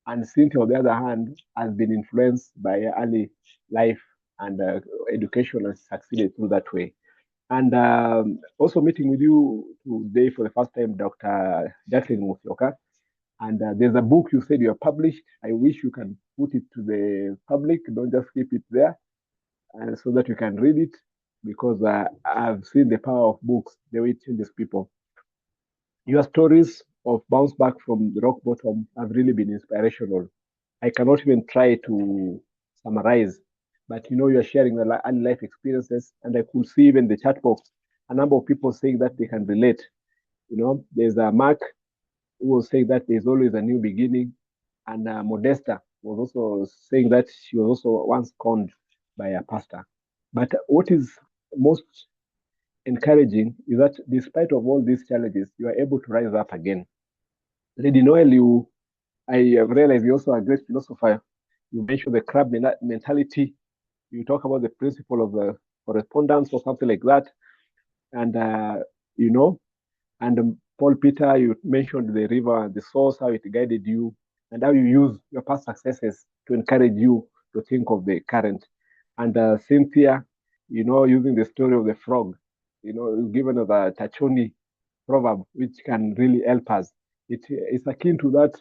and Cynthia, on the other hand, has been influenced by early life and education and succeeded through that way. And also meeting with you today for the first time, Dr. Jackline Musyoka. And there's a book you said you have published. I wish you can put it to the public. Don't just keep it there, and so that you can read it, because I've seen the power of books, the way it changes people. Your stories of bounce back from the rock bottom have really been inspirational. I cannot even try to summarize but you're sharing the early life experiences, and I could see even the chat box, a number of people saying that they can relate. There's a Mark who was saying that there's always a new beginning, and Modesta was also saying that she was also once conned by a pastor. But what is most encouraging is that despite of all these challenges, you are able to rise up again. Lady Noel, I realize you're also a great philosopher. You mentioned the crab mentality. You talk about the principle of correspondence or something like that. And, and Paul Peter, you mentioned the river, the source, how it guided you, and how you use your past successes to encourage you to think of the current. And Cynthia, using the story of the frog, given us a Tachoni proverb, which can really help us. It's akin to that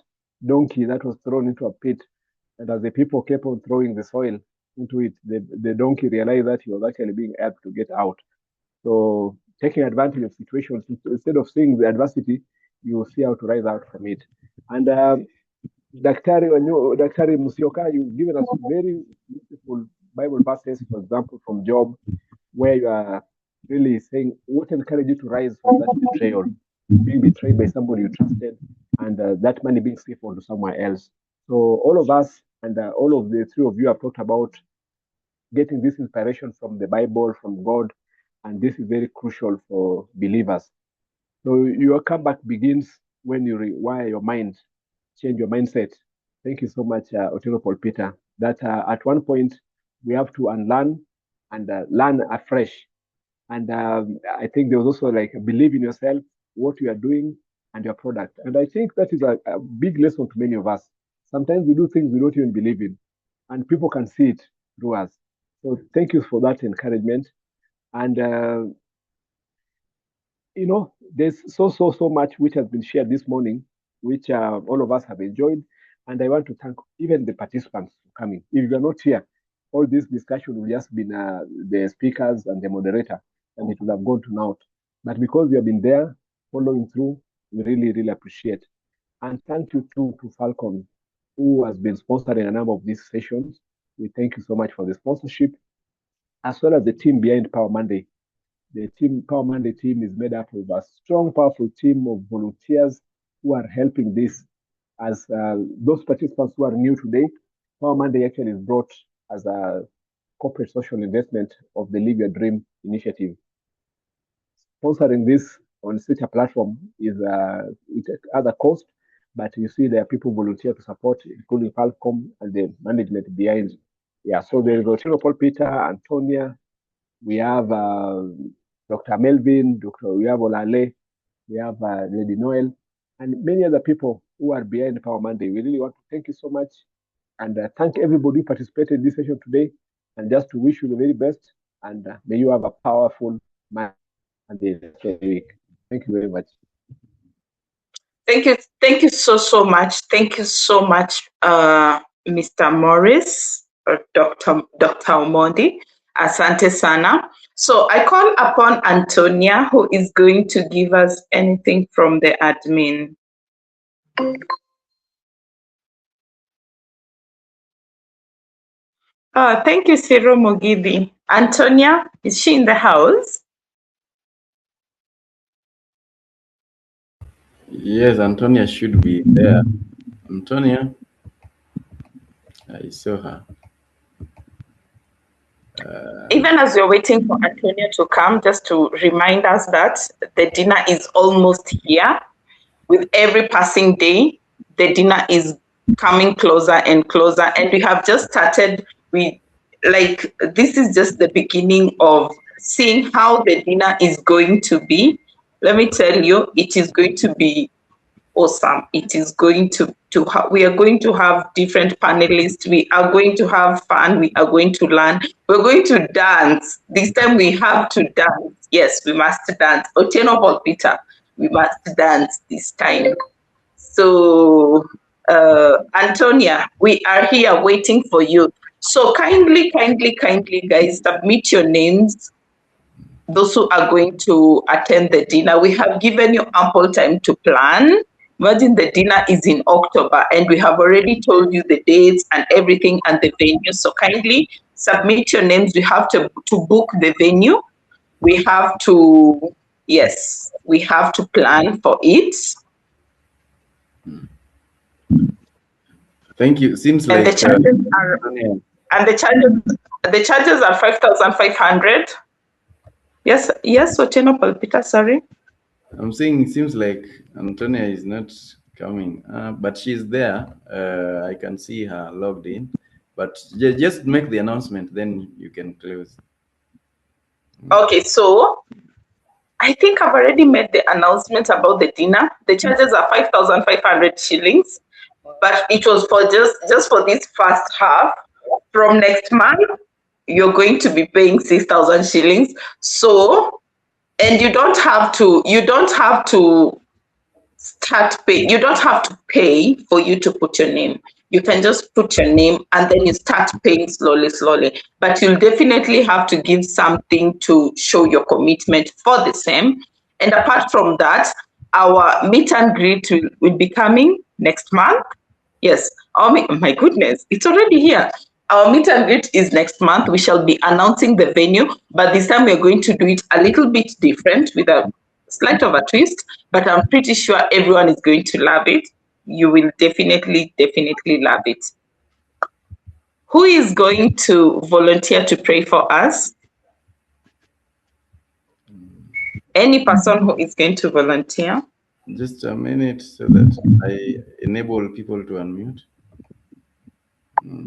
donkey that was thrown into a pit. And as the people kept on throwing the soil into it, the donkey realized that he was actually being helped to get out. So taking advantage of situations, instead of seeing the adversity, you see how to rise out from it. And Daktari Musyoka, you've given us very beautiful Bible verses, for example, from Job, where you are really saying what encouraged you to rise from that betrayal, being betrayed by somebody you trusted, and that money being siphoned to somewhere else. So all of us and all of the three of you have talked about getting this inspiration from the Bible, from God, and this is very crucial for believers. So your comeback begins when you rewire your mind, change your mindset. Thank you so much, Otieno Paul Peter. That at one point we have to unlearn and learn afresh. And I think there was also like believe in yourself, what you are doing, and your product. And I think that is a big lesson to many of us. Sometimes we do things we don't even believe in, and people can see it through us. So thank you for that encouragement. And there's so much which has been shared this morning, which all of us have enjoyed. And I want to thank even the participants for coming. If you're not here, all this discussion will just be the speakers and the moderator, and it will have gone to naught. But because you have been there, following through, we really, really appreciate. And thank you too to Falcon, who has been sponsoring a number of these sessions. We thank you so much for the sponsorship, as well as the team behind Power Monday. The Power Monday team is made up of a strong, powerful team of volunteers who are helping this. As those participants who are new today, Power Monday actually is brought as a corporate social investment of the Live Your Dream initiative. Sponsoring this on such a platform is at a cost, but you see there are people volunteer to support, including Falcom and the management behind. Yeah, so there is Otieno Paul Peter, Antonia, we have Dr. Melvin, we have Olale, we have Lady Noel, and many other people who are behind Power Monday. We really want to thank you so much, and thank everybody who participated in this session today, and just to wish you the very best, and may you have a powerful Monday week. Thank you very much. Thank you so much. Thank you so much, Mr. Morris, or Dr. Omondi. Asante sana. So I call upon Antonia, who is going to give us anything from the admin. Thank you, Cyril Mogidi. Antonia, is she in the house? Yes, Antonia should be there. Antonia, I saw her. Even as we're waiting for Antonia to come, just to remind us that the dinner is almost here. With every passing day, the dinner is coming closer and closer, and we have just started. This is just the beginning of seeing how the dinner is going to be. Let me tell you, it is going to be awesome. It is going to we are going to have different panelists. We are going to have fun. We are going to learn. We're going to dance. This time we have to dance. Yes, we must dance. Otieno Paul Peter, we must dance this time. So, Antonia, we are here waiting for you. So kindly, guys, submit your names. Those who are going to attend the dinner, we have given you ample time to plan. Imagine the dinner is in October and we have already told you the dates and everything and the venue. So kindly submit your names. We have to book the venue. We have to, yes, we have to plan for it. Thank you. Seems And like the charges are 5,500. Yes, Otieno Paul Peter, sorry. I'm saying it seems like Antonia is not coming, but she's there. I can see her logged in, but just make the announcement, then you can close. Okay, so I think I've already made the announcement about the dinner. The charges are 5,500 shillings, but it was for just for this first half. From next month, you're going to be paying 6,000 shillings. So, and you don't have to start pay. You don't have to pay for you to put your name. You can just put your name and then you start paying slowly. But you'll definitely have to give something to show your commitment for the same. And apart from that, our meet and greet will be coming next month. Yes. Oh my goodness, it's already here. Our meet and greet is next month. We shall be announcing the venue, but this time we're going to do it a little bit different with a slight of a twist, but I'm pretty sure everyone is going to love it. You will definitely love it. Who is going to volunteer to pray for us? Any person who is going to volunteer? Just a minute so that I enable people to unmute.